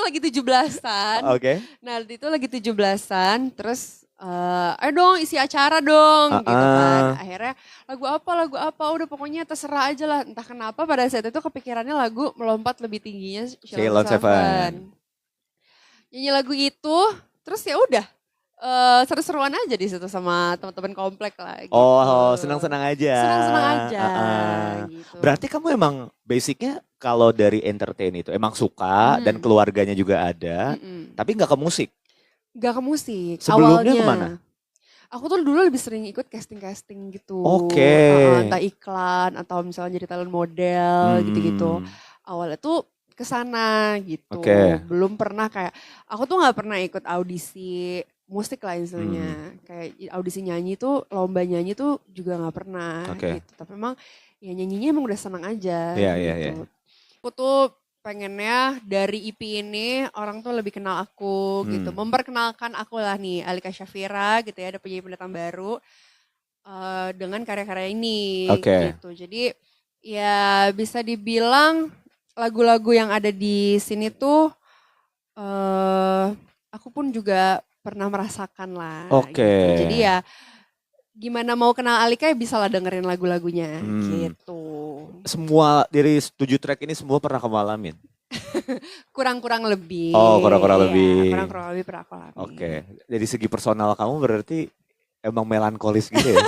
lagi 17-an. Oke. Nah itu lagi 17-an terus ayo dong isi acara dong gitu kan. Akhirnya lagu apa udah pokoknya terserah aja lah. Entah kenapa pada saat itu kepikirannya lagu Melompat Lebih Tingginya Sheila on Seven. Nyanyi lagu itu terus ya udah seru-seruan aja di situ sama teman-teman komplek lah gitu. Oh, senang-senang aja. Senang-senang aja gitu. Berarti kamu emang basicnya kalau dari entertain itu emang suka dan keluarganya juga ada, tapi nggak ke musik? Nggak ke musik. Sebelumnya awalnya. kemana? Aku tuh dulu lebih sering ikut casting-casting gitu. Oke. Entah iklan atau misalnya jadi talent model gitu-gitu. Awalnya tuh kesana gitu. Belum pernah kayak, aku tuh gak pernah ikut audisi musik lah istilahnya. Kayak audisi nyanyi tuh, lomba nyanyi tuh juga gak pernah gitu. Tapi emang ya nyanyinya emang udah seneng aja gitu. Aku tuh pengennya dari EP ini orang tuh lebih kenal aku gitu. Memperkenalkan aku lah nih, Alika Syafira gitu ya, ada penyanyi-pendatang baru dengan karya-karya ini gitu. Jadi ya bisa dibilang lagu-lagu yang ada di sini tuh aku pun juga pernah merasakan lah gitu. Jadi ya gimana mau kenal Alika ya bisa lah dengerin lagu-lagunya gitu. Semua dari 7 track ini semua pernah kamu alamin? Kurang-kurang lebih. Oh, kurang-kurang lebih. Kurang-kurang lebih pernah aku alami. Oke, dari segi personal kamu berarti emang melankolis gitu ya?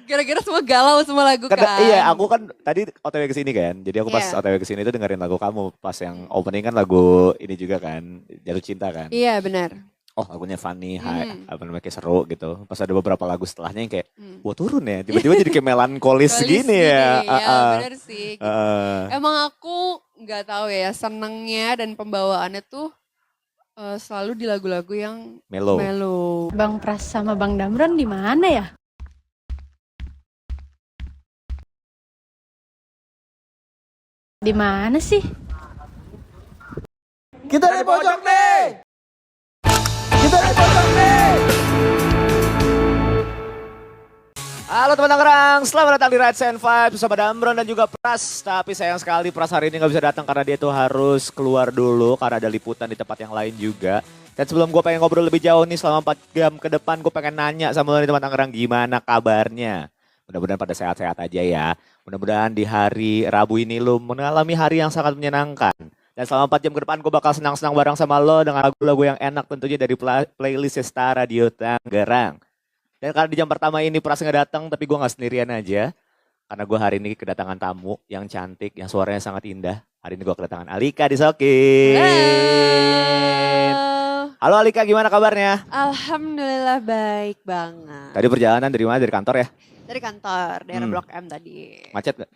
Gara-gara semua galau semua lagu kan. Iya, aku kan tadi OTW ke sini kan. Jadi aku pas OTW ke sini itu dengerin lagu kamu. Pas yang opening kan lagu ini juga kan, Jatuh Cinta kan. Iya, benar. Oh, lagunya funny, apa namanya kayak seru gitu. Pas ada beberapa lagu setelahnya yang kayak, wah turun ya. Tiba-tiba jadi kayak melankolis gini ya. Iya, benar sih. Gitu. Emang aku nggak tahu ya, senengnya dan pembawaannya tuh selalu di lagu-lagu yang mellow. Bang Pras sama Bang Damron di mana ya? Di mana sih? Kita di pojok nih. Kita di pojok nih. Halo teman Tangerang, selamat datang di Rides and Vibes bersama Damron dan juga Pras. Tapi sayang sekali Pras hari ini gak bisa datang karena dia tuh harus keluar dulu karena ada liputan di tempat yang lain juga. Dan sebelum gue pengen ngobrol lebih jauh nih selama 4 jam ke depan, gue pengen nanya sama lo nih teman Tangerang, gimana kabarnya? Mudah-mudahan pada sehat-sehat aja ya. Mudah-mudahan di hari Rabu ini lo mengalami hari yang sangat menyenangkan. Dan selama 4 jam ke depan gue bakal senang-senang bareng sama lo dengan lagu-lagu yang enak tentunya dari playlist Star Radio Tangerang. Dan karena di jam pertama ini Pras nggak datang, tapi gue nggak sendirian aja. Karena gue hari ini kedatangan tamu yang cantik, yang suaranya sangat indah. Hari ini gue kedatangan Alika Disokin. Halo Alika, gimana kabarnya? Alhamdulillah baik banget. Tadi perjalanan dari mana? Dari kantor ya? Dari kantor, daerah Blok M tadi. Macet gak?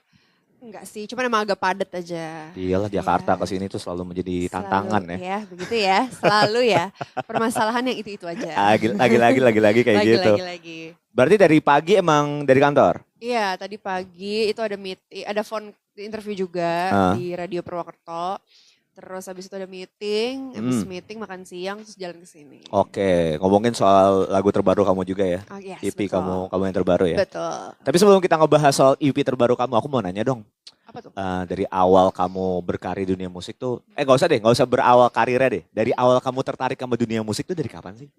Enggak sih, cuma emang agak padat aja. Iyalah Jakarta ke sini tuh selalu menjadi tantangan ya. Ya, begitu ya. Selalu ya. Permasalahan yang itu-itu aja. Lagi-lagi kayak gitu. Lagi. Berarti dari pagi emang dari kantor? Iya, tadi pagi itu ada meeting, ada phone interview juga di Radio Purwokerto. Terus habis itu ada meeting, habis meeting makan siang terus jalan ke sini. Oke, ngomongin soal lagu terbaru kamu juga ya. Oh, yes, EP betul. kamu yang terbaru ya. Betul. Tapi sebelum kita ngebahas soal EP terbaru kamu, aku mau nanya dong. Apa tuh? Dari awal kamu berkarir di dunia musik tuh, gak usah berawal karirnya deh. Dari awal kamu tertarik sama dunia musik tuh dari kapan sih?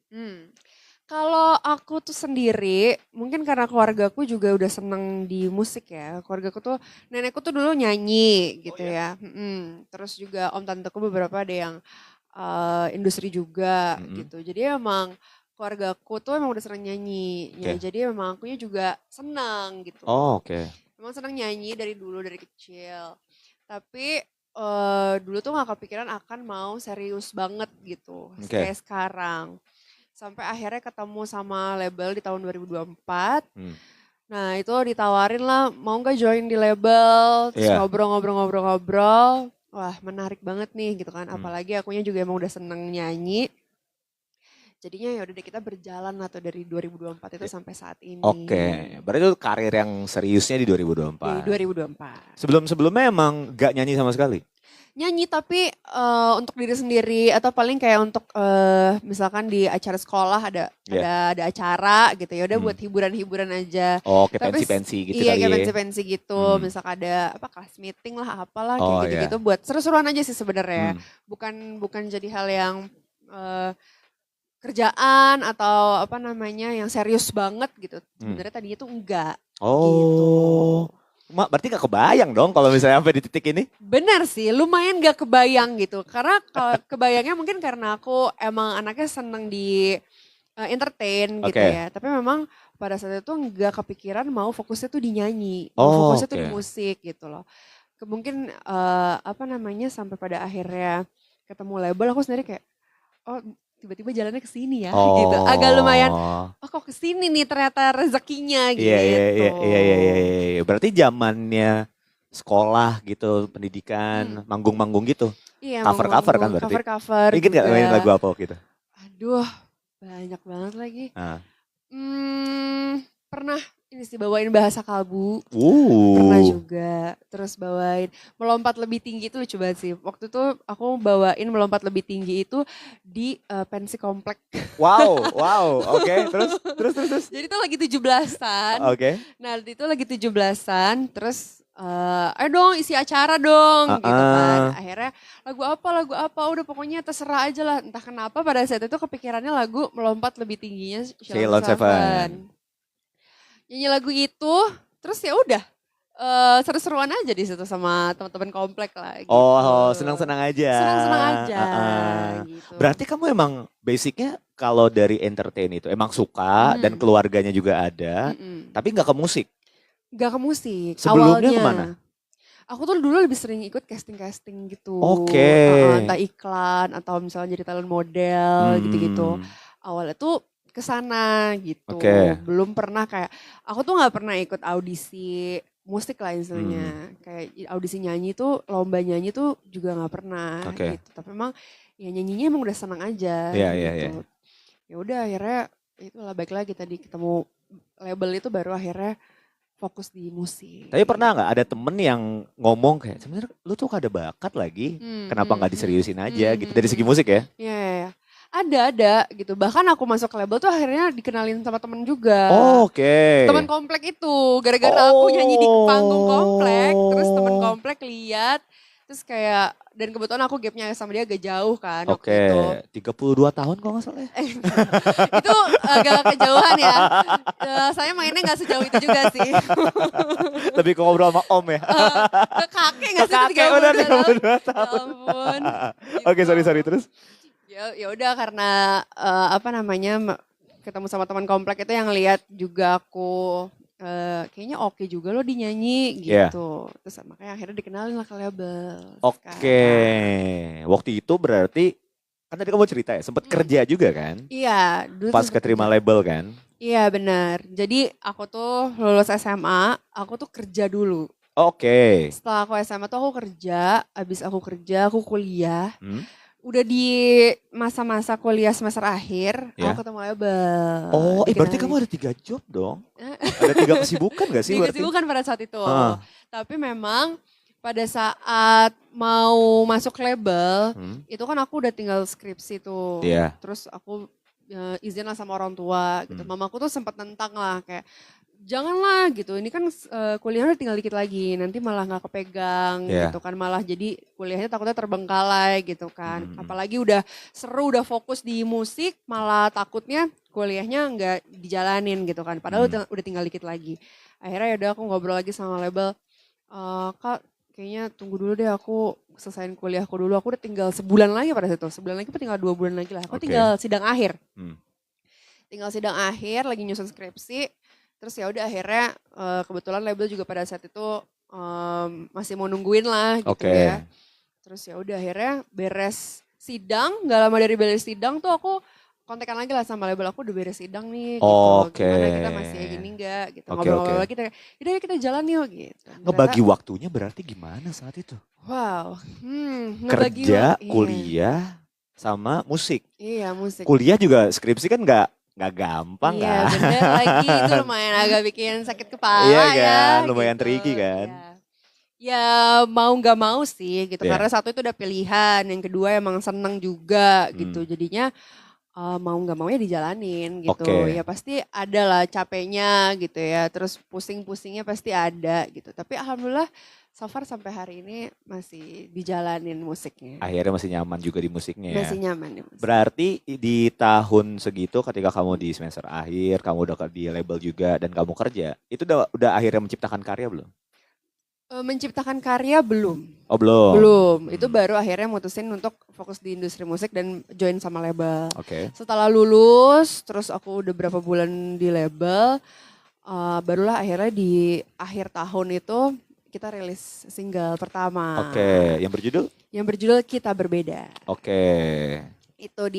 Kalau aku tuh sendiri, mungkin karena keluargaku juga udah seneng di musik ya. Keluargaku tuh, nenekku tuh dulu nyanyi gitu ya. Terus juga om tanteku beberapa ada yang industri juga gitu. Jadi emang keluargaku tuh emang udah seneng nyanyi. Jadi emang akunya juga seneng gitu. Oh, oke. Emang seneng nyanyi dari dulu, dari kecil. Tapi dulu tuh gak kepikiran akan mau serius banget gitu. Kayak sekarang. Sampai akhirnya ketemu sama label di tahun 2024. Nah itu ditawarin lah, mau gak join di label, terus ngobrol-ngobrol. Wah menarik banget nih gitu kan, apalagi akunya juga emang udah seneng nyanyi. Jadinya ya udah deh kita berjalan lah tuh dari 2024 itu sampai saat ini. Oke, berarti itu karir yang seriusnya di 2024. Di 2024. Sebelumnya emang gak nyanyi sama sekali? Nyanyi tapi untuk diri sendiri atau paling kayak untuk misalkan di acara sekolah ada acara gitu ya udah buat hiburan-hiburan aja. Oh, kayak Tapi pensi-pensi gitu iya kali kayak ya. pensi-pensi gitu. Misalkan ada apa kelas meeting lah apalah kayak Oh, gitu-gitu iya. buat seru-seruan aja sih sebenarnya. Bukan jadi hal yang kerjaan atau apa namanya yang serius banget gitu. Sebenarnya tadinya tuh enggak. Gitu. Oh. Berarti gak kebayang dong kalau misalnya sampai di titik ini? Benar sih, lumayan gak kebayang gitu. Karena kalau kebayangnya mungkin karena aku emang anaknya seneng di entertain gitu Oke. ya. Tapi memang pada saat itu gak kepikiran mau fokusnya tuh di nyanyi, mau Oh, fokusnya tuh di oke. musik gitu loh. Mungkin apa namanya sampai pada akhirnya ketemu label aku sendiri kayak, oh tiba-tiba jalannya ke sini ya gitu. Agak lumayan, Oh. oh kok ke sini nih ternyata rezekinya Iya, iya, gitu. iya, iya, iya, iya, iya. Berarti zamannya sekolah gitu, pendidikan, manggung-manggung gitu. Iya, Cover-cover kan manggung-manggung, berarti. cover-cover Ingat gak juga. main lagu apa gitu? Aduh, banyak banget lagi. Nah. Pernah ini sih bawain Bahasa Kalbu. Pernah juga. Terus bawain Melompat Lebih Tinggi itu lucu banget sih. Waktu itu aku bawain Melompat Lebih Tinggi itu di pensi komplek. Wow, oke. Terus. Jadi itu lagi 17-an. Oke. Nah itu lagi 17-an, terus ayo dong isi acara dong gitu kan. Akhirnya lagu apa, udah pokoknya terserah aja lah. Entah kenapa pada saat itu kepikirannya lagu Melompat Lebih Tingginya Sheila Seven. Nyanyi lagu itu, terus ya udah seru-seruan aja di situ sama teman-teman komplek lah. Gitu. Oh, senang-senang aja. Senang-senang aja. Gitu. Berarti kamu emang basicnya kalau dari entertain itu emang suka dan keluarganya juga ada, tapi nggak ke musik? Nggak ke musik. Sebelumnya awalnya. Kemana? Aku tuh dulu lebih sering ikut casting-casting gitu. Oke. Entah iklan atau misalnya jadi talent model gitu-gitu. Awalnya tuh kesana gitu. Belum pernah kayak, aku tuh gak pernah ikut audisi musik lah istilahnya. Kayak audisi nyanyi tuh, lomba nyanyi tuh juga gak pernah gitu. Tapi memang ya nyanyinya emang udah senang aja gitu. Ya udah akhirnya itulah baik lagi tadi ketemu label itu baru akhirnya fokus di musik. Tapi pernah nggak ada temen yang ngomong kayak sebenarnya lu tuh ada bakat lagi, kenapa nggak diseriusin aja gitu dari segi musik ya? Iya. Ada gitu. Bahkan aku masuk ke label tuh akhirnya dikenalin sama temen juga. Oke. Teman komplek itu, gara-gara aku nyanyi di panggung komplek, terus temen komplek lihat, terus kayak dan kebetulan aku gapnya sama dia agak jauh kan waktu itu. 32 tahun kalau nggak salah ya. Itu agak kejauhan ya. Saya mainnya nggak sejauh itu juga sih. Lebih ke ngobrol sama om ya. Ke kakek nggak sih? Kakek udah 32 tahun. Ya ampun. Oke, sorry terus. Ya udah karena apa namanya ketemu sama teman komplek itu yang lihat juga aku kayaknya oke juga lo dinyanyi gitu. Terus makanya akhirnya dikenalin lah ke label. Oke. Waktu itu berarti kan tadi kamu cerita ya sempat kerja juga kan? Iya. Dulu pas keterima label kan? Iya benar. Jadi aku tuh lulus SMA, aku tuh kerja dulu. Oke. Setelah aku SMA tuh aku kerja, abis aku kerja aku kuliah. Udah di masa-masa kuliah semester akhir, aku ketemu label. Oh, berarti kamu ada 3 job dong? Ada 3 kesibukan gak sih? 3 kesibukan pada saat itu. Tapi memang pada saat mau masuk label, itu kan aku udah tinggal skripsi tuh. Terus aku izin lah sama orang tua gitu. Mamaku tuh sempat nentang lah kayak, janganlah gitu, ini kan kuliahnya tinggal dikit lagi, nanti malah gak kepegang gitu kan, malah jadi kuliahnya takutnya terbengkalai gitu kan. Apalagi udah seru, udah fokus di musik, malah takutnya kuliahnya gak dijalanin gitu kan, padahal udah tinggal dikit lagi. Akhirnya yaudah aku ngobrol lagi sama label, Kak kayaknya tunggu dulu deh aku selesaiin kuliahku dulu, aku udah tinggal sebulan lagi pada situ, sebulan lagi tinggal 2 bulan lagi lah, aku tinggal sidang akhir. Tinggal sidang akhir, lagi nyusun skripsi. Terus ya udah akhirnya kebetulan label juga pada saat itu masih mau nungguin lah gitu ya. Terus ya udah akhirnya beres sidang, nggak lama dari beres sidang tuh aku kontekan lagi lah sama label, aku udah beres sidang nih gitu. Gimana kita masih gini enggak gitu. Ngobrol-ngobrol lagi, yaudah yuk kita jalan yuk gitu. Ngebagi waktunya berarti gimana saat itu? Wow, kerja, kuliah, sama musik. Iya musik. Kuliah juga skripsi kan nggak gampang kan? Iya bener lagi, itu lumayan agak bikin sakit kepala iya ya. Kan, lumayan gitu. tricky kan? Ya mau nggak mau sih gitu. Iya. Karena satu itu udah pilihan, yang kedua emang seneng juga gitu. Jadinya mau nggak mau ya dijalanin gitu. Oke. Ya pasti ada lah capeknya gitu ya. Terus pusing-pusingnya pasti ada gitu. Tapi alhamdulillah so far sampai hari ini masih dijalanin musiknya. Akhirnya masih nyaman juga di musiknya ya. Masih nyaman di musik. Berarti di tahun segitu ketika kamu di semester akhir, kamu udah di label juga dan kamu kerja, itu udah akhirnya menciptakan karya belum? Menciptakan karya belum. Oh belum. Belum. Itu baru akhirnya mutusin untuk fokus di industri musik dan join sama label. Oke. Setelah lulus, terus aku udah berapa bulan di label, barulah akhirnya di akhir tahun itu kita rilis single pertama. Oke, yang berjudul? Yang berjudul Kita Berbeda. Oke. Itu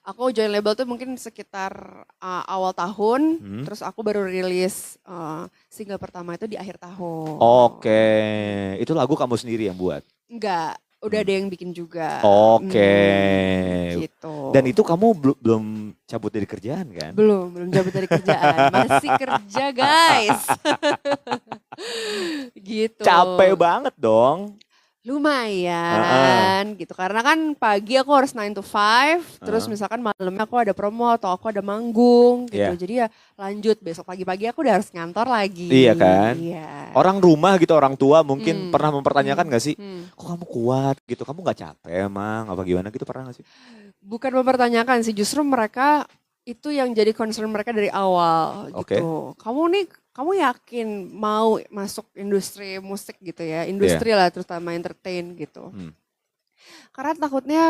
aku join label tuh mungkin sekitar awal tahun, terus aku baru rilis single pertama itu di akhir tahun. Oke, itu lagu kamu sendiri yang buat? Enggak, udah ada yang bikin juga. Oke. Gitu. Dan itu kamu belum cabut dari kerjaan kan? Belum cabut dari kerjaan. Masih kerja guys. Gitu. Capek banget dong. Lumayan gitu. Karena kan pagi aku harus 9 to 5. Terus misalkan malamnya aku ada promo atau aku ada manggung gitu. Yeah. Jadi ya lanjut besok pagi-pagi aku udah harus ngantor lagi. Iya kan? Iya. Orang rumah gitu, orang tua mungkin pernah mempertanyakan gak sih? Kok kamu kuat gitu? Kamu gak capek emang? Apa gimana gitu pernah gak sih? Bukan mempertanyakan sih. Justru mereka itu yang jadi concern mereka dari awal gitu. Kamu yakin mau masuk industri musik gitu ya, industri lah terutama entertain gitu. Karena takutnya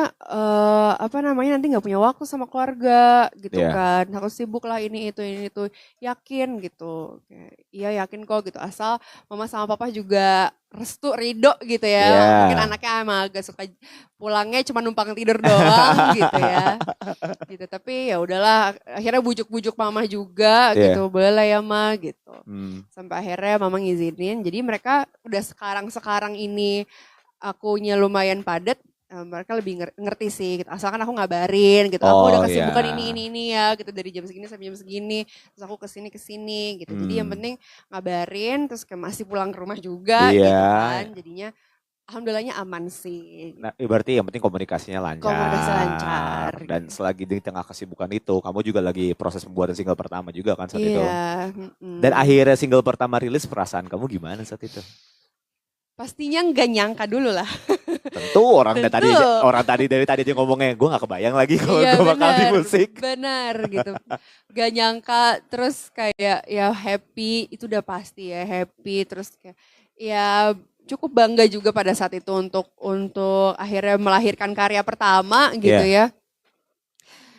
nanti nggak punya waktu sama keluarga gitu kan, harus sibuk lah ini itu, yakin gitu. Iya yakin kok gitu, asal mama sama papa juga restu ridho gitu ya. Mungkin anaknya emang agak suka pulangnya cuma numpang tidur doang gitu ya. Gitu, tapi ya udahlah akhirnya bujuk-bujuk mama juga gitu, boleh lah ya ma gitu. Sampai akhirnya mama ngizinin, jadi mereka udah sekarang ini akunya lumayan padat. Mereka lebih ngerti sih gitu. Asalkan aku ngabarin gitu, aku udah kesibukan ini ya gitu, dari jam segini sampai jam segini, terus aku kesini gitu. Jadi yang penting ngabarin, terus kayak masih pulang ke rumah juga gitu kan. Jadinya alhamdulillahnya aman sih. Nah, berarti yang penting komunikasinya lancar. Komunikasi lancar. Dan selagi di tengah kesibukan itu, kamu juga lagi proses pembuatan single pertama juga kan saat itu. Dan akhirnya single pertama rilis, perasaan kamu gimana saat itu? Pastinya nggak nyangka dulu lah. Tentu orang tadi dari tadi aja ngomongnya, gue gak kebayang lagi kalau gue bakal di musik. Benar gitu. Gak nyangka, terus kayak ya happy, itu udah pasti ya happy. Terus kayak ya cukup bangga juga pada saat itu untuk akhirnya melahirkan karya pertama gitu ya.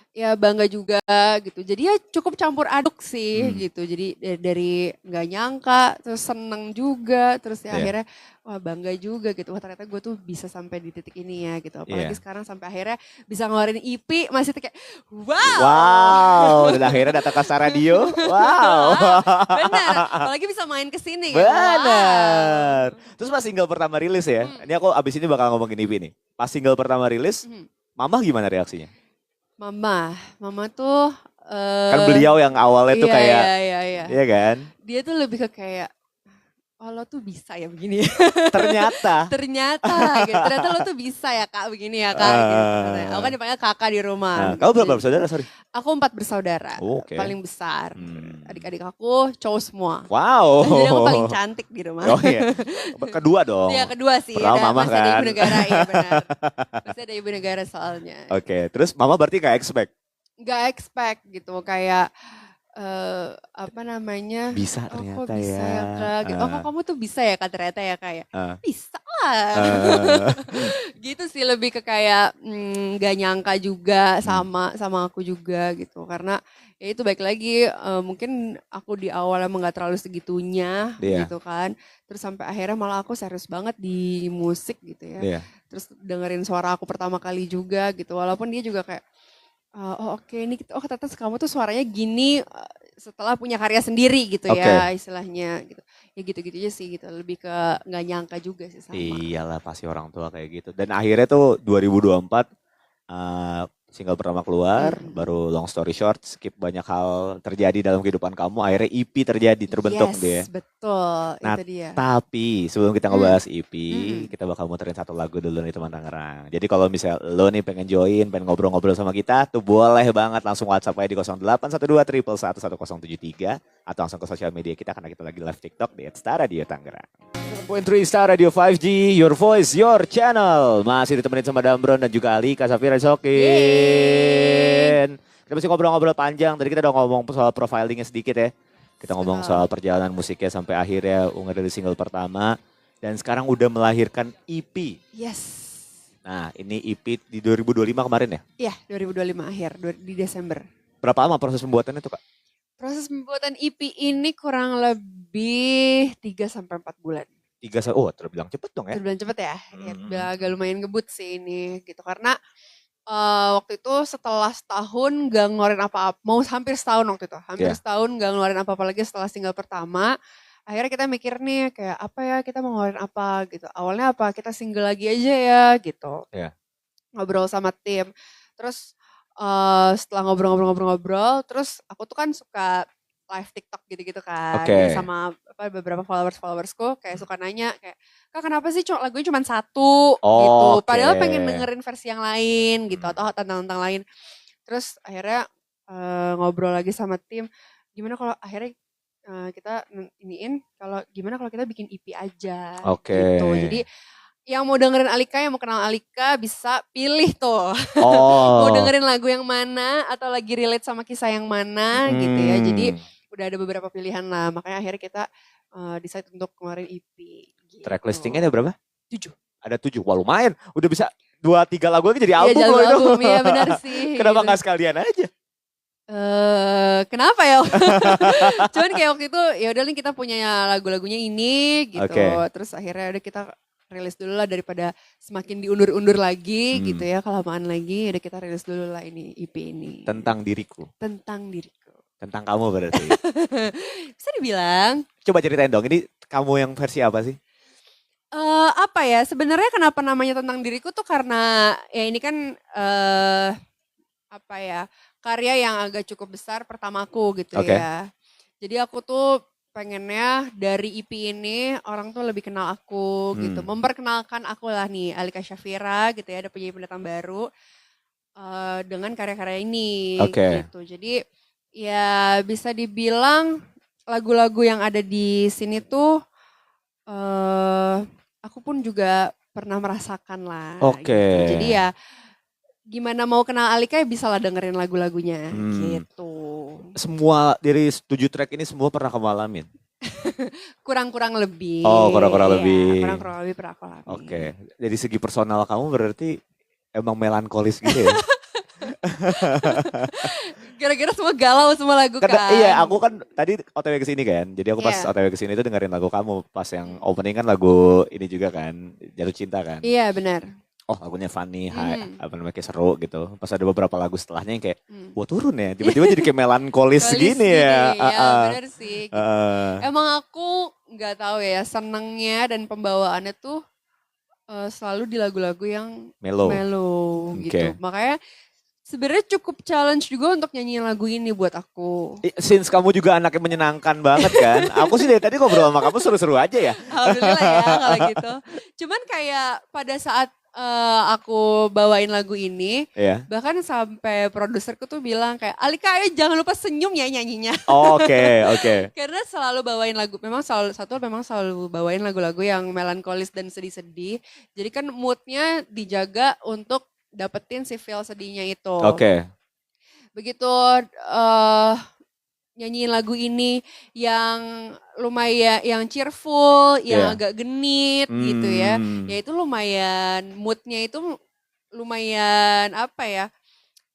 Ya bangga juga gitu. Jadi ya cukup campur aduk sih gitu. Jadi dari nggak nyangka, terus seneng juga, terus ya akhirnya wah bangga juga gitu. Wah ternyata gue tuh bisa sampai di titik ini ya gitu. Apalagi sekarang sampai akhirnya bisa ngeluarin EP, masih kayak wow. Dan akhirnya datang ke Star Radio. Wow. Benar, apalagi bisa main ke sini. Benar. Terus pas single pertama rilis ya. Ini aku abis ini bakal ngomongin EP nih. Pas single pertama rilis, mama gimana reaksinya? Mama tuh kan beliau yang awalnya tuh kayak iya kan? Dia tuh lebih ke kayak lo tuh bisa ya begini. Ternyata gitu. Ternyata lo tuh bisa ya kak begini ya kak gitu. Aku kan dipanggil kakak di rumah. Kamu berapa bersaudara? Sorry. Aku 4 bersaudara. Paling besar. Adik-adik aku cowok semua. Wow. Jadi aku paling cantik di rumah. Oh iya. Kedua dong. Iya kedua sih. Mama masih kan. ada ibu negara, iya benar. Masih ada ibu negara soalnya. Oke. Terus mama berarti gak expect? Gak expect gitu, kayak bisa ternyata kok bisa ya kak gitu. Kok kamu tuh bisa ya kak ternyata ya kayak bisa lah. Gitu sih, lebih ke kayak gak nyangka juga sama aku juga gitu, karena ya itu baik lagi mungkin aku di awal emang gak terlalu segitunya gitu kan, terus sampai akhirnya malah aku serius banget di musik gitu ya. Terus dengerin suara aku pertama kali juga gitu, walaupun dia juga kayak ini ternyata kamu tuh suaranya gini setelah punya karya sendiri gitu ya istilahnya gitu. Ya gitu-gitu aja sih gitu, lebih ke nggak nyangka juga sih sama. Iyalah pasti orang tua kayak gitu. Dan akhirnya tuh 2024 single pertama keluar, baru long story short, skip banyak hal terjadi dalam kehidupan kamu, akhirnya EP terbentuk dia. Yes, betul, Nah, itu dia. tapi sebelum kita ngebahas EP, kita bakal muterin satu lagu dulu nih teman Tangerang. Jadi kalau misalnya lo nih pengen join, pengen ngobrol-ngobrol sama kita, tuh boleh banget langsung WhatsApp aja di 0812 111 atau langsung ke sosial media kita karena kita lagi live TikTok di @Star Radio Tangerang. 7.3 Star Radio 5G, your voice, your channel. Masih ditemenin sama Damron dan juga Alika Safira Sokin. Kita masih ngobrol-ngobrol panjang. Tadi kita udah ngomong soal profilingnya sedikit ya. Kita ngomong soal perjalanan musiknya sampai akhirnya ngerilis single pertama. Dan sekarang udah melahirkan EP. Yes. Nah ini EP di 2025 kemarin ya? Iya, 2025 akhir, di Desember. Berapa lama proses pembuatannya tuh Kak? Proses pembuatan EP ini kurang lebih 3-4 bulan. Terbilang cepet dong ya? Terbilang cepet ya, ya agak lumayan ngebut sih ini gitu. Karena waktu itu setelah setahun gak ngeluarin apa-apa, mau hampir setahun waktu itu. Hampir setahun gak ngeluarin apa-apa lagi setelah single pertama. Akhirnya kita mikir nih kayak apa ya kita mau ngeluarin apa gitu. Awalnya apa kita single lagi aja ya gitu. Ngobrol sama tim. Terus setelah ngobrol-ngobrol, terus aku tuh kan suka live TikTok gitu-gitu kan. Sama beberapa followersku kayak suka nanya kayak, Kak kenapa sih lagunya cuma satu gitu. Padahal pengen dengerin versi yang lain gitu atau tentang lain. Terus akhirnya ngobrol lagi sama tim, gimana kalau akhirnya kita gimana kalau kita bikin EP aja gitu. Jadi yang mau dengerin Alika, yang mau kenal Alika bisa pilih tuh. Mau dengerin lagu yang mana atau lagi relate sama kisah yang mana gitu ya. Jadi udah ada beberapa pilihan lah. Makanya akhirnya kita decide untuk ngeluarin EP. Gitu. Track listingnya ada berapa? 7. Ada 7, wah lumayan. Udah bisa 2-3 lagu lagi jadi album loh itu. Iya benar sih. Kenapa gak sekalian aja? Kenapa ya? Cuman kayak waktu itu ya udah nih kita punya lagu-lagunya ini gitu. Terus akhirnya udah kita rilis dulu lah daripada semakin diundur-undur lagi gitu ya, kelamaan lagi. Udah kita rilis dulu lah ini EP ini. Tentang diriku. Tentang diriku. Tentang kamu berarti. Bisa dibilang. Coba ceritain dong, ini kamu yang versi apa sih? Apa ya, sebenarnya kenapa namanya Tentang Diriku tuh karena ya ini kan karya yang agak cukup besar pertamaku gitu ya. Jadi aku tuh pengennya dari EP ini orang tuh lebih kenal aku gitu. Memperkenalkan aku lah nih, Alika Safira gitu ya, ada penyanyi pendatang baru dengan karya-karya ini gitu. Jadi ya bisa dibilang lagu-lagu yang ada di sini tuh aku pun juga pernah merasakan lah. Gitu. Jadi ya gimana mau kenal Alika ya bisa lah dengerin lagu-lagunya gitu. Semua dari 7 track ini semua pernah kamu alamin? Kurang-kurang lebih. Kurang-kurang lebih. Kurang-kurang lebih pernah aku alami. Dari segi personal kamu berarti emang melankolis gitu ya? Gara-gara semua galau semua lagu kan. Iya, aku kan tadi OTW kesini kan. Jadi aku pas OTW kesini itu dengerin lagu kamu. Pas yang opening kan lagu ini juga kan, Jatuh Cinta kan. Iya benar. Lagunya funny, kayak seru gitu. Pas ada beberapa lagu setelahnya yang kayak, wah turun ya. Tiba-tiba jadi kayak melankolis gini ya. Iya benar sih. Gitu. Emang aku gak tahu ya, senengnya dan pembawaannya tuh selalu di lagu-lagu yang mellow gitu. Makanya sebenarnya cukup challenge juga untuk nyanyiin lagu ini buat aku. Since kamu juga anaknya menyenangkan banget kan. Aku sih dari tadi ngobrol sama kamu seru-seru aja ya. Alhamdulillah ya kalau gitu. Cuman kayak pada saat aku bawain lagu ini, bahkan sampai produserku tuh bilang kayak, Alika ayo jangan lupa senyum ya nyanyinya. Oke. Karena selalu bawain lagu, memang selalu bawain lagu-lagu yang melankolis dan sedih-sedih. Jadi kan moodnya dijaga untuk dapetin si feel sedihnya itu. Begitu nyanyiin lagu ini yang lumayan, yang cheerful, yang agak genit gitu ya. Ya itu lumayan, moodnya itu lumayan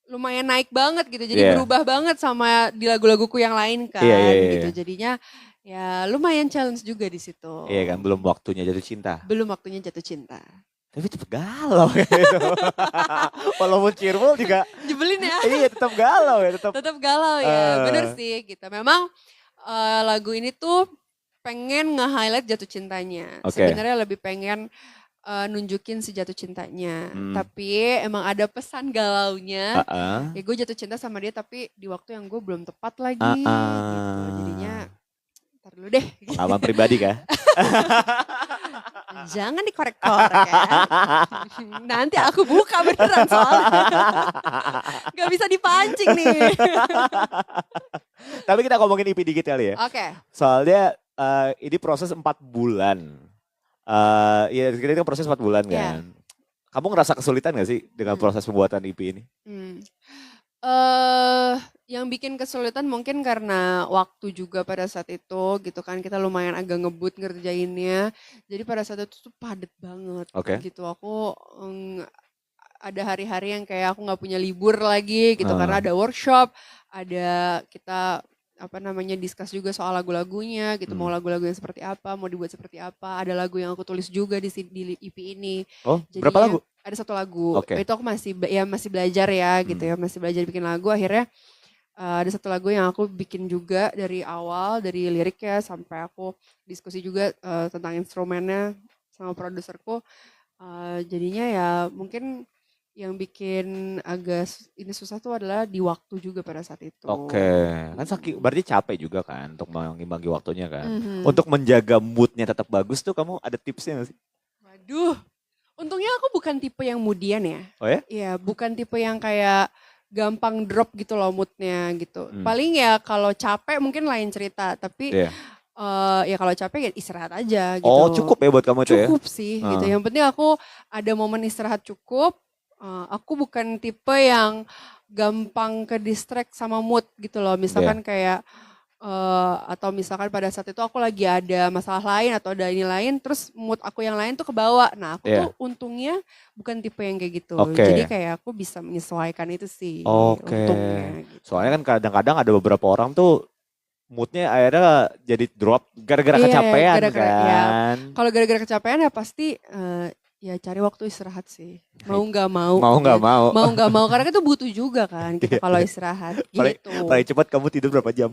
lumayan naik banget gitu. Jadi berubah banget sama di lagu-laguku yang lain kan gitu. Jadinya ya lumayan challenge juga di situ. Iya kan, belum waktunya jatuh cinta. Belum waktunya jatuh cinta. Tapi tetap galau gitu. Walaupun cheerful juga. Jebelin ya. Iya tetap galau ya. Tetap galau ya, bener sih gitu. Memang lagu ini tuh pengen nge-highlight jatuh cintanya. Sebenarnya lebih pengen nunjukin si jatuh cintanya. Tapi emang ada pesan galaunya. Ya gue jatuh cinta sama dia tapi di waktu yang gue belum tepat lagi. Gitu. Jadinya ntar dulu deh. Pengalaman pribadi kah? Jangan dikorek-korek ya. Nanti aku buka beneran soalnya. Gak bisa dipancing nih. Tapi kita ngomongin IP dikit kali ya. Oke. Soalnya ini proses 4 bulan. Ya kita kan proses 4 bulan kan. Kamu ngerasa kesulitan gak sih dengan proses pembuatan IP ini? Yang bikin kesulitan mungkin karena waktu juga pada saat itu gitu kan, kita lumayan agak ngebut ngerjainnya, jadi pada saat itu tuh padet banget gitu. Aku ada hari-hari yang kayak aku nggak punya libur lagi gitu karena ada workshop, ada kita discuss juga soal lagu-lagunya gitu, mau lagu-lagu yang seperti apa, mau dibuat seperti apa. Ada lagu yang aku tulis juga di EP ini. Jadinya, berapa lagu? Ada 1 lagu. Itu aku masih belajar ya gitu ya, masih belajar bikin lagu. Akhirnya ada 1 lagu yang aku bikin juga dari awal, dari liriknya sampai aku diskusi juga tentang instrumennya sama produserku. Jadinya ya mungkin yang bikin agak ini susah tuh adalah di waktu juga pada saat itu. Kan berarti capek juga kan untuk mengimbangi waktunya kan. Untuk menjaga moodnya tetap bagus tuh kamu ada tipsnya gak sih? Waduh, untungnya aku bukan tipe yang moodian ya. Oh ya? Iya, bukan tipe yang kayak gampang drop gitu loh moodnya gitu. Paling ya kalau capek mungkin lain cerita, tapi ya kalau capek ya istirahat aja gitu. Oh cukup ya buat kamu itu ya? Cukup sih gitu. Yang penting aku ada momen istirahat cukup. Aku bukan tipe yang gampang ke distract sama mood gitu loh. Misalkan kayak atau misalkan pada saat itu aku lagi ada masalah lain atau ada ini lain, terus mood aku yang lain tuh kebawa. Nah aku tuh untungnya bukan tipe yang kayak gitu. Jadi kayak aku bisa menyesuaikan itu sih. Untungnya. Gitu. Soalnya kan kadang-kadang ada beberapa orang tuh moodnya akhirnya jadi drop gara-gara kecapean kan. Kalau gara-gara kecapean ya pasti ya cari waktu istirahat sih. Mau nggak mau. Mau nggak mau. Mau nggak mau karena itu butuh juga kan kita kalau istirahat. Gitu. Paling cepat kamu tidur berapa jam?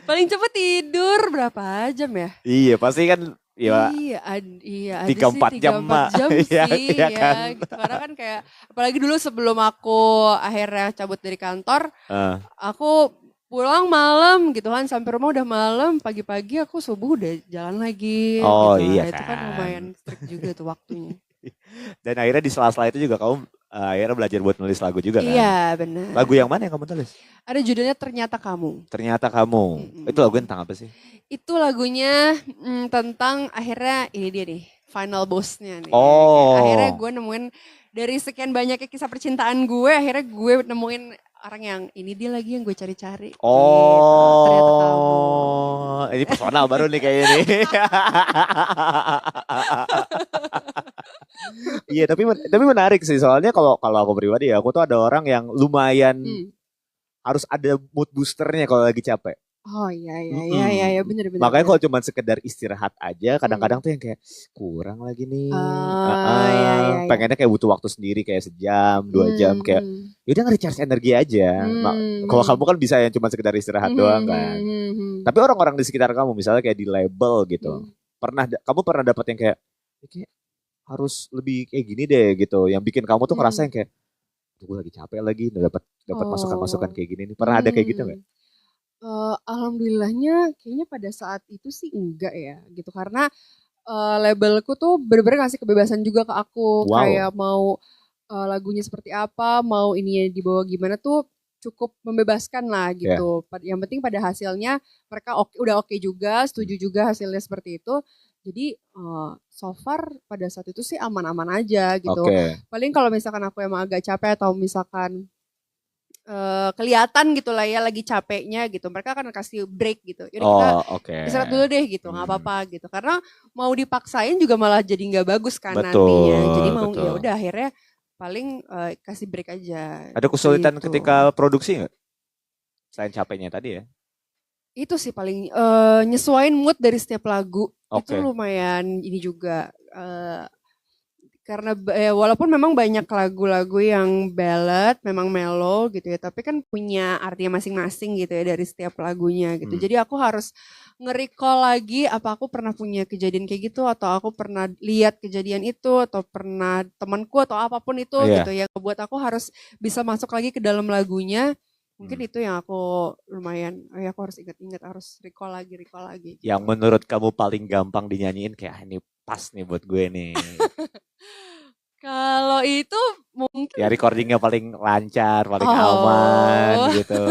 Paling cepat tidur berapa jam ya? Iya pasti kan ya. Iya 3-4 jam sih ya kan? Gitu. Karena kan kayak apalagi dulu sebelum aku akhirnya cabut dari kantor, aku pulang malam gitu kan, sampai rumah udah malam, pagi-pagi aku subuh udah jalan lagi. Iya kan. Itu kan lumayan strict juga tuh waktunya. Dan akhirnya di sela-sela itu juga kamu akhirnya belajar buat nulis lagu juga kan? Iya benar. Lagu yang mana yang kamu tulis? Ada judulnya Ternyata Kamu. Ternyata Kamu. Itu lagu tentang apa sih? Itu lagunya tentang akhirnya ini dia nih, final bossnya nih. Akhirnya gue nemuin dari sekian banyaknya kisah percintaan gue, akhirnya gue nemuin orang yang ini dia lagi yang gue cari-cari. Ternyata Kamu. Ini personal baru nih kayaknya nih. Iya tapi menarik sih, soalnya kalau aku pribadi ya, aku tuh ada orang yang lumayan harus ada mood boosternya kalau lagi capek. Oh iya bener. Makanya kalau cuma sekedar istirahat aja, kadang-kadang tuh yang kayak kurang lagi nih. Pengennya kayak butuh waktu sendiri kayak sejam, 2 jam kayak yaudah nge-recharge energi aja. Kalau kamu kan bisa yang cuma sekedar istirahat doang kan. Tapi orang-orang di sekitar kamu misalnya kayak di label gitu, kamu pernah dapat yang kayak harus lebih kayak gini deh gitu, yang bikin kamu tuh ngerasa yang kayak gue lagi capek lagi, dapat masukan-masukan kayak gini nih. Pernah ada kayak gitu nggak? Alhamdulillahnya kayaknya pada saat itu sih enggak ya gitu, karena labelku tuh bener-bener ngasih kebebasan juga ke aku. Kayak mau lagunya seperti apa, mau ininya dibawa gimana tuh cukup membebaskan lah gitu. Yang penting pada hasilnya mereka udah oke juga, setuju juga hasilnya seperti itu. Jadi so far pada saat itu sih aman-aman aja gitu. Paling kalau misalkan aku emang agak capek atau misalkan kelihatan gitu lah ya lagi capeknya gitu, mereka akan kasih break gitu. Yaudah kita istirahat dulu deh gitu, nggak apa-apa gitu. Karena mau dipaksain juga malah jadi nggak bagus kan nantinya. Jadi mau ya udah akhirnya paling kasih break aja. Ada kesulitan gitu. ketika produksi nggak? Selain capeknya tadi ya? Itu sih paling nyesuain mood dari setiap lagu. Itu lumayan ini juga. Karena walaupun memang banyak lagu-lagu yang ballad, memang mellow gitu ya, tapi kan punya artinya masing-masing gitu ya dari setiap lagunya gitu. Jadi aku harus nge-recall lagi apa aku pernah punya kejadian kayak gitu atau aku pernah lihat kejadian itu atau pernah temanku atau apapun itu gitu yang buat aku harus bisa masuk lagi ke dalam lagunya. Mungkin itu yang aku lumayan, aku harus ingat-ingat, harus recall lagi gitu. Yang menurut kamu paling gampang dinyanyiin kayak ini pas nih buat gue nih. Kalau itu mungkin ya recordingnya paling lancar, paling aman gitu.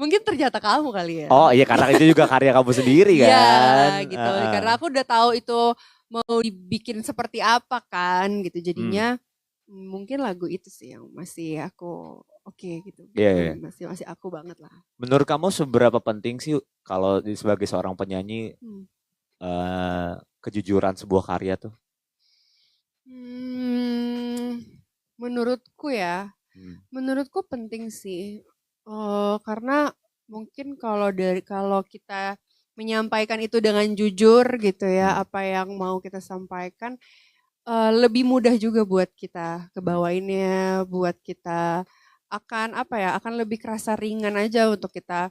Mungkin Ternyata Kamu kali ya. Oh iya, karena itu juga karya kamu sendiri kan. Iya gitu, karena aku udah tahu itu mau dibikin seperti apa kan gitu. Jadinya mungkin lagu itu sih yang masih aku gitu. Masih aku banget lah. Menurut kamu seberapa penting sih kalau sebagai seorang penyanyi kejujuran sebuah karya tuh? Menurutku penting sih. Karena mungkin kalau kita menyampaikan itu dengan jujur gitu ya, apa yang mau kita sampaikan lebih mudah juga buat kita kebawainnya, buat kita akan lebih kerasa ringan aja untuk kita.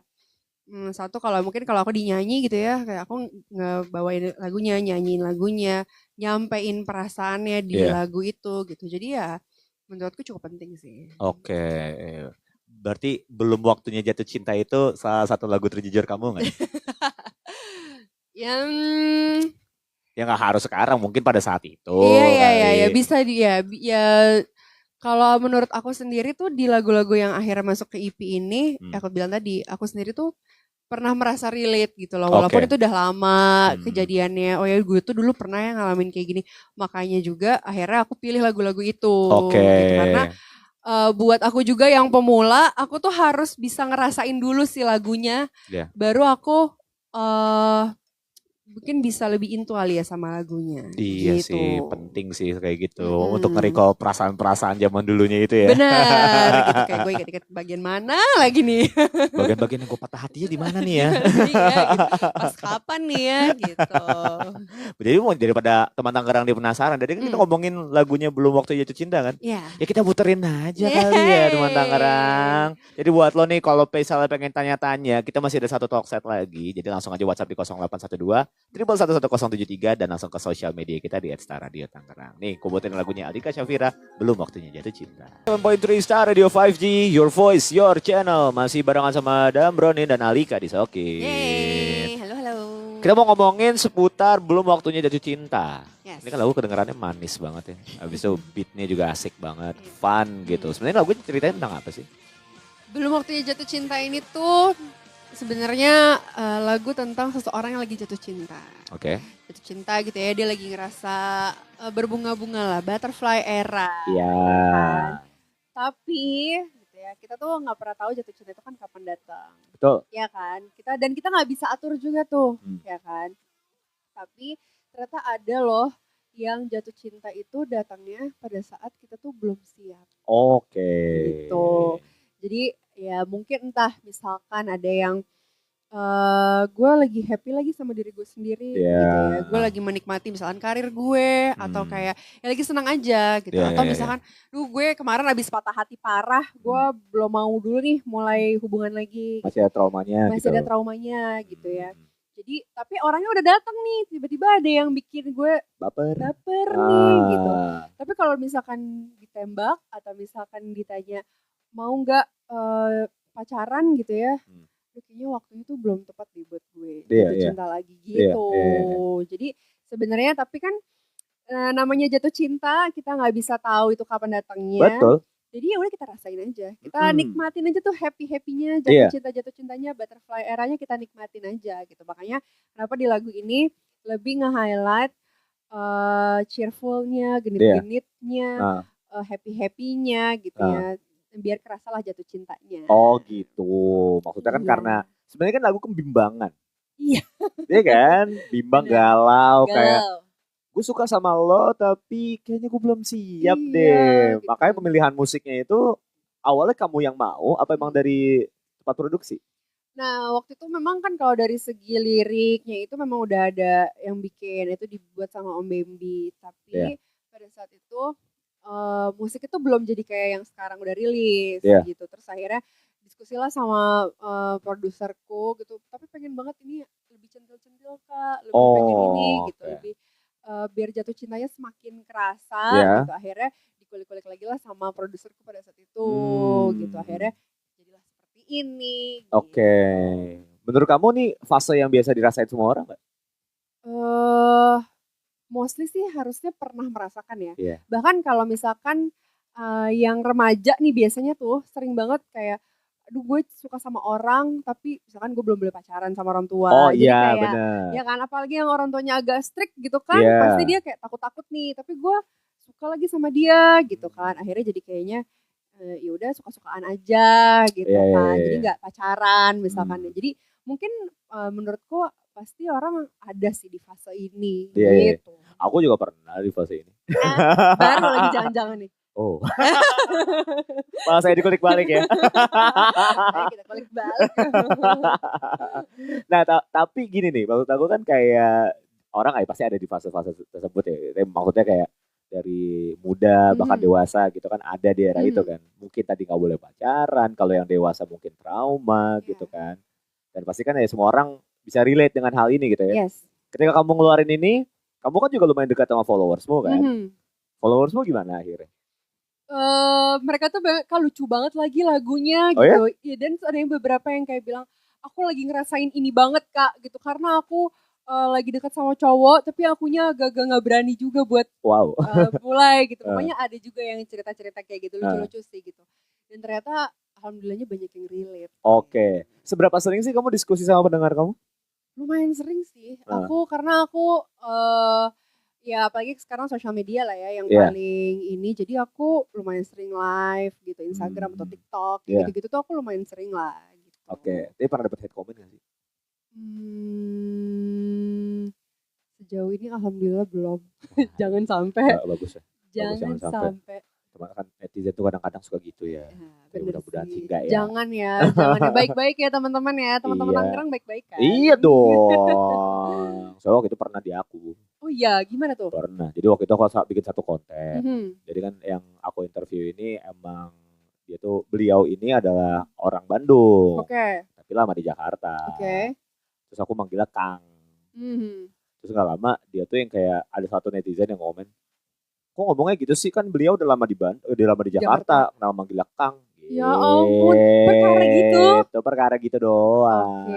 Satu kalau aku dinyanyi gitu ya, kayak aku ngebawain lagunya, nyanyiin lagunya, nyampein perasaannya di lagu itu gitu. Jadi ya menurutku cukup penting sih. Oke. Berarti belum waktunya jatuh cinta itu salah satu lagu terjujur kamu nggak? Ya nggak harus sekarang, mungkin pada saat itu. Iya, bisa ya. Kalau menurut aku sendiri tuh di lagu-lagu yang akhirnya masuk ke EP ini, aku bilang tadi, aku sendiri tuh pernah merasa relate gitu loh. Walaupun itu udah lama kejadiannya. Oh ya gue tuh dulu pernah yang ngalamin kayak gini. Makanya juga akhirnya aku pilih lagu-lagu itu. Gitu. Karena buat aku juga yang pemula, aku tuh harus bisa ngerasain dulu sih lagunya. Baru aku mungkin bisa lebih into kali ya sama lagunya. Iya gitu. Sih, penting sih kayak gitu. Untuk nge-recall perasaan-perasaan zaman dulunya itu ya. Benar, gitu. Kayak gue ingat-ingat bagian mana lagi nih. Bagian-bagian yang gue patah hatinya di mana nih ya. Iya, gitu. Pas kapan nih ya gitu. Jadi daripada teman Tangerang dia penasaran. Jadi kan kita ngomongin lagunya Belum Waktu Jatuh Cinta kan. Iya. Ya kita puterin aja kali ya teman Tangerang. Jadi buat lo nih kalau misalnya pengen tanya-tanya, kita masih ada satu talk set lagi. Jadi langsung aja WhatsApp di 0812 1111073 dan langsung ke sosial media kita di @Star Radio Tangerang. Nih, kubutin lagunya Alika Syafira, Belum Waktunya Jatuh Cinta. 7.3 Star Radio 5G, your voice, your channel. Masih barengan sama Damronin dan Alika di Sokin. Yeay, halo. Kita mau ngomongin seputar Belum Waktunya Jatuh Cinta. Yes. Ini kan lagu kedengarannya manis banget ya. Habis itu beatnya juga asik banget, fun gitu. Sebenarnya lagunya ceritanya tentang apa sih? Belum Waktunya Jatuh Cinta ini tuh sebenarnya lagu tentang seseorang yang lagi jatuh cinta. Oke. Jatuh cinta gitu ya, dia lagi ngerasa berbunga-bunga lah, butterfly era. Iya. Tapi gitu ya, kita tuh nggak pernah tahu jatuh cinta itu kan kapan datang. Betul. Ya kan, kita nggak bisa atur juga tuh, ya kan. Tapi ternyata ada loh yang jatuh cinta itu datangnya pada saat kita tuh belum siap. Oke. Gitu. Jadi ya mungkin entah misalkan ada yang gue lagi happy lagi sama diri gue sendiri gitu ya. Gue lagi menikmati misalkan karir gue atau kayak ya lagi senang aja gitu. Atau misalkan gue kemarin habis patah hati parah, gue belum mau dulu nih mulai hubungan lagi. Masih ada traumanya ada traumanya gitu ya. Jadi tapi orangnya udah datang nih, tiba-tiba ada yang bikin gue baper nih gitu. Tapi kalau misalkan ditembak atau misalkan ditanya mau nggak pacaran gitu ya, kayaknya waktunya tuh belum tepat nih buat gue jatuh cinta lagi gitu. Jadi sebenarnya tapi kan namanya jatuh cinta kita nggak bisa tahu itu kapan datangnya. Betul. Jadi ya udah kita rasain aja, kita nikmatin aja tuh happy-happynya jatuh cintanya, butterfly eranya kita nikmatin aja gitu. Makanya kenapa di lagu ini lebih nge-highlight cheerfulnya, genit-genitnya, happy-happynya gitu ya. Biar kerasa lah jatuh cintanya. Oh gitu. Maksudnya kan karena sebenarnya kan lagu kebimbangan. Iya. Iya kan? Bimbang galau kayak gue suka sama lo tapi kayaknya gue belum siap deh. Gitu. Makanya pemilihan musiknya itu awalnya kamu yang mau apa emang dari tempat produksi? Nah waktu itu memang kan kalau dari segi liriknya itu memang udah ada yang bikin, itu dibuat sama Om Bambi. Tapi pada saat itu musik itu belum jadi kayak yang sekarang udah rilis gitu. Terus akhirnya diskusilah sama produserku gitu. Tapi pengen banget ini lebih centil-centil Kak, lebih pengen ini gitu, lebih biar jatuh cintanya semakin kerasa gitu. Akhirnya dikulik-kulik lagi lah sama produserku pada saat itu gitu. Akhirnya jadilah seperti ini. Oke. Menurut kamu nih fase yang biasa dirasain semua orang nggak? Mostly sih harusnya pernah merasakan ya. Yeah. Bahkan kalau misalkan yang remaja nih biasanya tuh sering banget kayak, aduh gue suka sama orang tapi misalkan gue belum boleh pacaran sama orang tua. Oh jadi iya kayak, bener. ya kan apalagi yang orang tuanya agak strict gitu kan, pasti dia kayak takut-takut nih. Tapi gue suka lagi sama dia gitu kan. Akhirnya jadi kayaknya ya udah suka-sukaan aja gitu kan. Jadi nggak pacaran misalkan. Jadi mungkin menurutku pasti orang ada sih di fase ini gitu. Aku juga pernah di fase ini. Baru lagi jangan-jangan nih. Oh. Malah saya dikulik balik ya. Ayo kita kulik balik. Nah tapi gini nih, maksud aku kan kayak orang pasti ada di fase-fase tersebut ya. Maksudnya kayak dari muda bahkan dewasa gitu kan ada di era itu kan. Mungkin tadi gak boleh pacaran, kalau yang dewasa mungkin trauma gitu kan. Dan pasti kan ya semua orang bisa relate dengan hal ini gitu ya. Yes. Ketika kamu ngeluarin ini, kamu kan juga lumayan dekat sama followersmu kan. Followersmu gimana akhirnya? Mereka tuh lucu banget lagi lagunya gitu. Oh, ya? Dan ada yang beberapa yang kayak bilang, aku lagi ngerasain ini banget Kak gitu. Karena aku lagi dekat sama cowok tapi akunya agak-agak gak berani juga buat mulai gitu. Pokoknya ada juga yang cerita-cerita kayak gitu, lucu-lucu sih gitu. Dan ternyata alhamdulillahnya banyak yang relate. Oke. Seberapa sering sih kamu diskusi sama pendengar kamu? Lumayan sering sih. Karena aku ya apalagi sekarang sosial media lah ya yang paling ini. Jadi aku lumayan sering live gitu, Instagram atau TikTok gitu-gitu tuh aku lumayan sering lah gitu. Oke. Tapi pernah dapet hate comment gak sih? Sejauh ini alhamdulillah belum. Jangan sampai. Bagus ya. Jangan sampai. Cuma kan netizen tuh kadang-kadang suka gitu ya. Mudah-mudahan sih enggak ya. Jangan ya. Baik-baik ya teman-teman ya. Teman-teman Tangerang baik-baik kan. Iya dong. Soalnya waktu itu pernah di aku. Oh iya, gimana tuh? Pernah. Jadi waktu itu aku bikin satu konten. Jadi kan yang aku interview ini emang beliau ini adalah orang Bandung. Oke. Tapi lama di Jakarta. Oke. Terus aku manggilnya Kang. Terus gak lama dia tuh yang kayak ada satu netizen yang komen, kok ngomongnya gitu sih, kan beliau udah lama di Jakarta. Kenapa manggilnya Kang? Ya ampun, perkara gitu. Perkara gitu doang.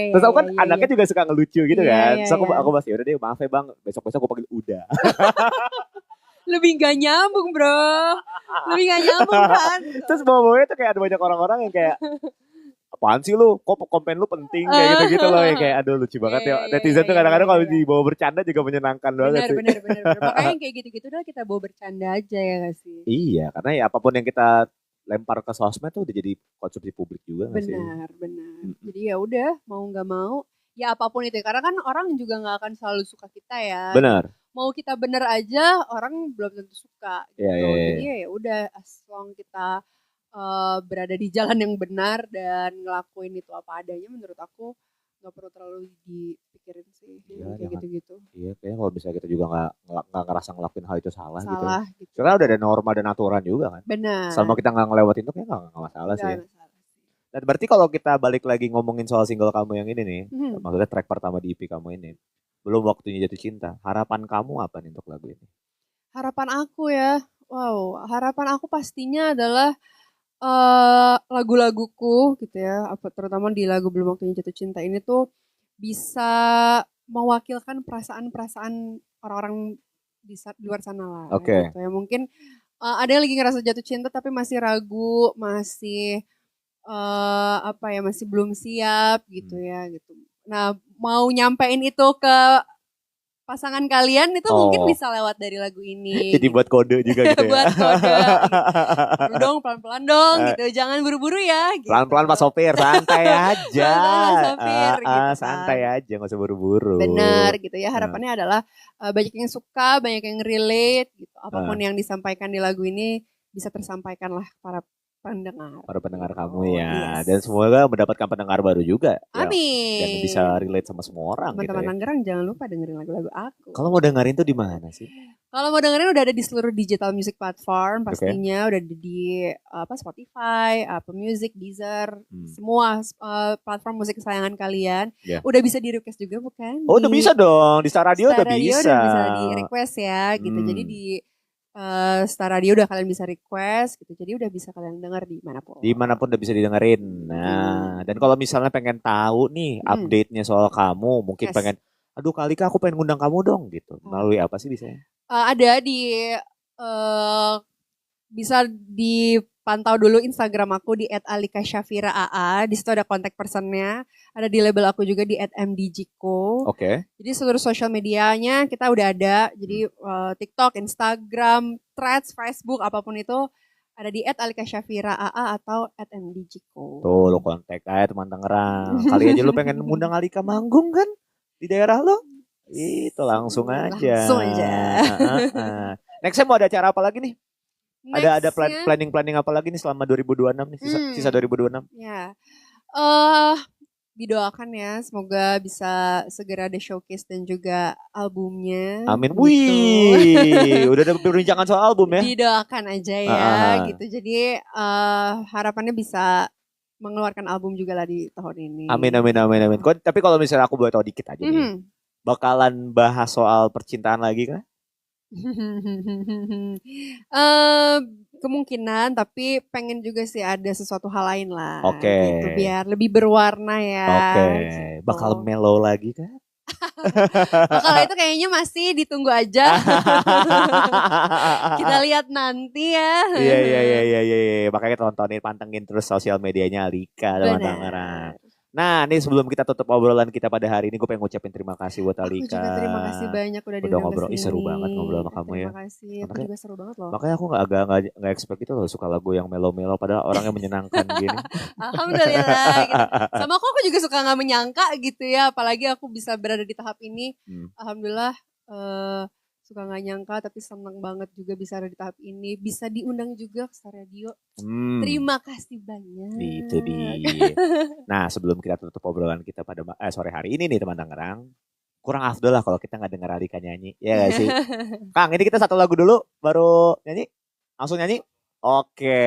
Terus aku kan anaknya juga suka ngelucu gitu kan. Terus aku masih udah deh, maaf ya Bang, besok-besok aku panggil Uda. Lebih gak nyambung bro. Lebih gak nyambung kan. Terus bawah-bawahnya tuh kayak ada banyak orang-orang yang kayak, apaan sih lu, kok komen lu penting kayak gitu-gitu loh, yang kayak aduh lucu banget ya. Netizen tuh kadang-kadang kalau dibawa bercanda juga menyenangkan banget sih. Bener. Makanya yang kayak gitu-gitu udah kita bawa bercanda aja ya gak sih. Iya, karena ya apapun yang kita lempar ke sosmed tuh udah jadi konsumsi publik juga gak sih? Benar. Jadi ya udah mau gak mau, ya apapun itu. Karena kan orang juga gak akan selalu suka kita ya. Benar. Mau kita bener aja orang belum tentu suka gitu. Jadi ya udah as long kita berada di jalan yang benar dan ngelakuin itu apa adanya, menurut aku nggak perlu terlalu dipikirin sih kayak gitu-gitu. Iya, kayaknya kalau bisa kita juga nggak ngerasa ngelakuin hal itu salah gitu. Karena udah ada norma dan aturan juga kan. Benar. Selama kita nggak ngelewatin itu kayaknya nggak masalah sih. Dan berarti kalau kita balik lagi ngomongin soal single kamu yang ini nih, maksudnya track pertama di EP kamu ini, belum waktunya jatuh cinta. Harapan kamu apa nih untuk lagu ini? Harapan aku ya, harapan aku pastinya adalah lagu-laguku gitu ya, terutama di lagu Belum Waktunya Jatuh Cinta ini tuh bisa mewakilkan perasaan-perasaan orang-orang di luar sana lah. Oke. Gitu ya. Mungkin ada yang lagi ngerasa jatuh cinta tapi masih ragu, masih masih belum siap gitu ya gitu. Nah, mau nyampein itu ke pasangan kalian itu mungkin bisa lewat dari lagu ini. Jadi buat kode juga gitu ya. Buat kode. Gitu. Pelan-pelan dong gitu. Jangan buru-buru ya. Gitu. Pelan-pelan Pak Sopir, santai aja. Gitu, santai aja, gak usah buru-buru. Benar gitu ya. Harapannya adalah banyak yang suka, banyak yang relate gitu. Apapun yang disampaikan di lagu ini bisa tersampaikan lah para pendengar kamu ya. Yes. Dan semoga mendapatkan pendengar baru juga. Amin. Ya, dan bisa relate sama semua orang. Teman-teman Tangerang jangan lupa dengerin lagu-lagu aku. Kalau mau dengerin tuh di mana sih? Kalau mau dengerin udah ada di seluruh digital music platform pastinya. Udah ada di Spotify, Apple Music, Deezer, semua platform musik kesayangan kalian. Udah bisa di request juga bukan? Oh udah bisa dong, di Star Radio udah bisa. Udah bisa di request ya gitu. Jadi di Star Radio udah kalian bisa request gitu. Jadi udah bisa kalian denger dimanapun. Dimanapun udah bisa didengerin. Nah, dan kalau misalnya pengen tahu nih update-nya soal kamu, mungkin pengen, aduh Kalika aku pengen ngundang kamu dong gitu. Melalui apa sih biasanya? Ada di bisa dipantau dulu Instagram aku di @alikasyafiraaa. Di situ ada kontak personnya. Ada di label aku juga di @mdjiko. Jadi seluruh sosial medianya kita udah ada. Jadi TikTok, Instagram, Threads, Facebook, apapun itu ada di @alikasyafiraaa atau @mdjiko. Tuh lo kontak aja teman Tangerang. Kali aja lo pengen ngundang Alika manggung kan di daerah lo? Itu langsung aja. Next mau ada acara apa lagi nih? Ada planning apa lagi nih selama 2026 nih? Sisa 2026? Ya. Didoakan ya, semoga bisa segera ada showcase dan juga albumnya. Amin. Gitu. Wih, udah ada perbincangan soal album ya? Didoakan aja ya, gitu. Jadi harapannya bisa mengeluarkan album juga lah di tahun ini. Amin. Tapi kalau misalnya aku boleh tahu dikit aja nih, bakalan bahas soal percintaan lagi kan? Kemungkinan, tapi pengen juga sih ada sesuatu hal lain lah. Gitu, biar lebih berwarna ya. Gitu. Bakal mellow lagi kan? Kalau itu kayaknya masih ditunggu aja. Kita lihat nanti ya. Iya. Makanya tontonin, pantengin terus sosial medianya Alika teman Tangerang. Nah, nih sebelum kita tutup obrolan kita pada hari ini, gue pengen ngucapin terima kasih buat Alika. Aku juga terima kasih banyak udah diundang ngobrol. kesini. Seru banget ngobrol sama kamu ya. Terima kasih, aku juga seru banget loh. Makanya aku nggak expect itu loh, suka lagu yang melo-melo padahal orangnya menyenangkan gini. Alhamdulillah. Gitu. Sama aku juga suka nggak menyangka gitu ya, apalagi aku bisa berada di tahap ini. Alhamdulillah. Suka gak nyangka tapi seneng banget juga bisa ada di tahap ini. Bisa diundang juga ke Star Radio. Terima kasih banyak. Itu dia. Nah sebelum kita tutup obrolan kita pada sore hari ini nih teman Tangerang. Kurang afdol lah kalau kita gak denger Alika nyanyi. Ya gak sih? Kang ini kita satu lagu dulu baru nyanyi? Langsung nyanyi? Oke.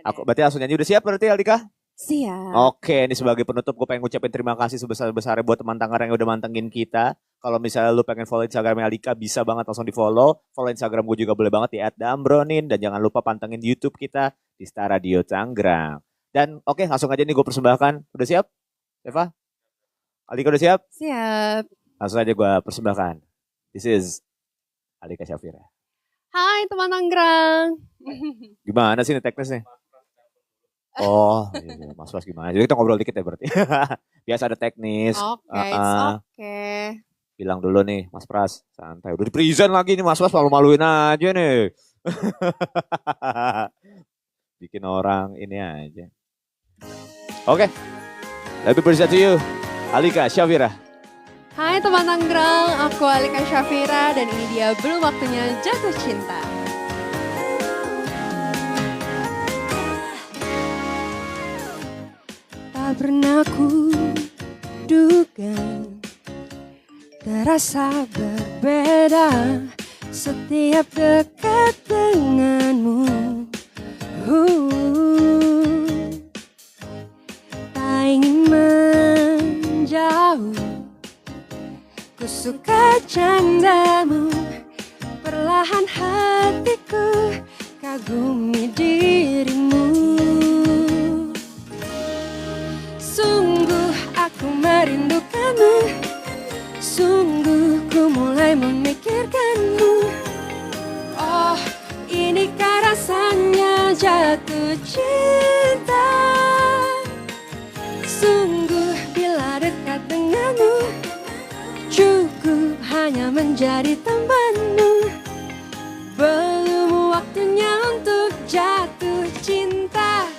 Aku berarti langsung nyanyi. Udah siap berarti Alika? Siap. Oke, ini sebagai penutup gue pengen ngucapin terima kasih sebesar-besarnya buat teman Tangerang yang udah mantengin kita. Kalau misalnya lu pengen follow Instagramnya Alika, bisa banget langsung di follow. Follow Instagram gue juga boleh banget di @dambronin. Dan jangan lupa pantengin YouTube kita di Star Radio Tangerang. Dan oke, langsung aja nih gue persembahkan. Udah siap? Eva? Alika udah siap? Siap. Langsung aja gue persembahkan. This is Alika Syafira. Hai teman Tangerang. Gimana sih ini teknisnya? Oh, iya, Mas Pras gimana? Jadi kita ngobrol dikit ya berarti. Biasa ada teknis. Oke. Bilang dulu nih, Mas Pras, santai. Udah di present lagi nih Mas Pras, malu-maluin aja nih. Bikin orang ini aja. Oke. Happy birthday to you, Alika Syafira. Hai teman Tangerang, aku Alika Syafira dan ini dia Belum Waktunya Jatuh Cinta. Tak pernah ku duga terasa berbeda setiap dekat denganmu. Tak ingin menjauh, ku suka candamu, perlahan hatiku kagumi dirimu. Sungguh aku merindukanmu, sungguh ku mulai memikirkanmu. Oh, inikah rasanya jatuh cinta? Sungguh bila dekat denganmu, cukup hanya menjadi temanmu. Belum waktunya untuk jatuh cinta.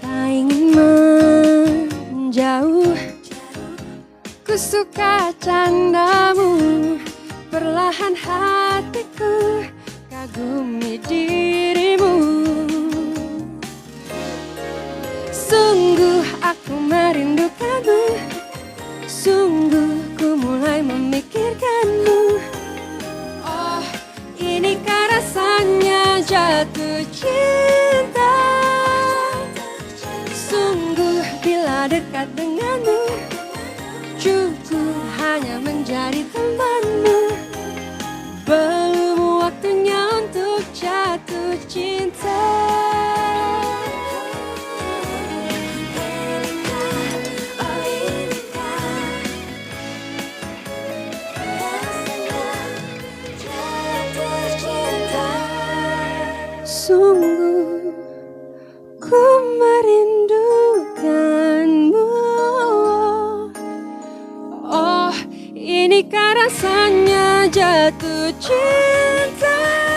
Tak ingin menjauh, ku Ku suka candamu, perlahan hatiku kagumi dirimu. Sungguh aku merindukanmu, sungguh ku mulai memikirkanmu. Oh, inikah rasanya jatuh cinta. Sungguh bila dekat denganmu, cukup hanya menjadi temanmu. Belum waktunya untuk jatuh cinta. Sungguh ku merindukanmu. Oh, inikah rasanya jatuh cinta.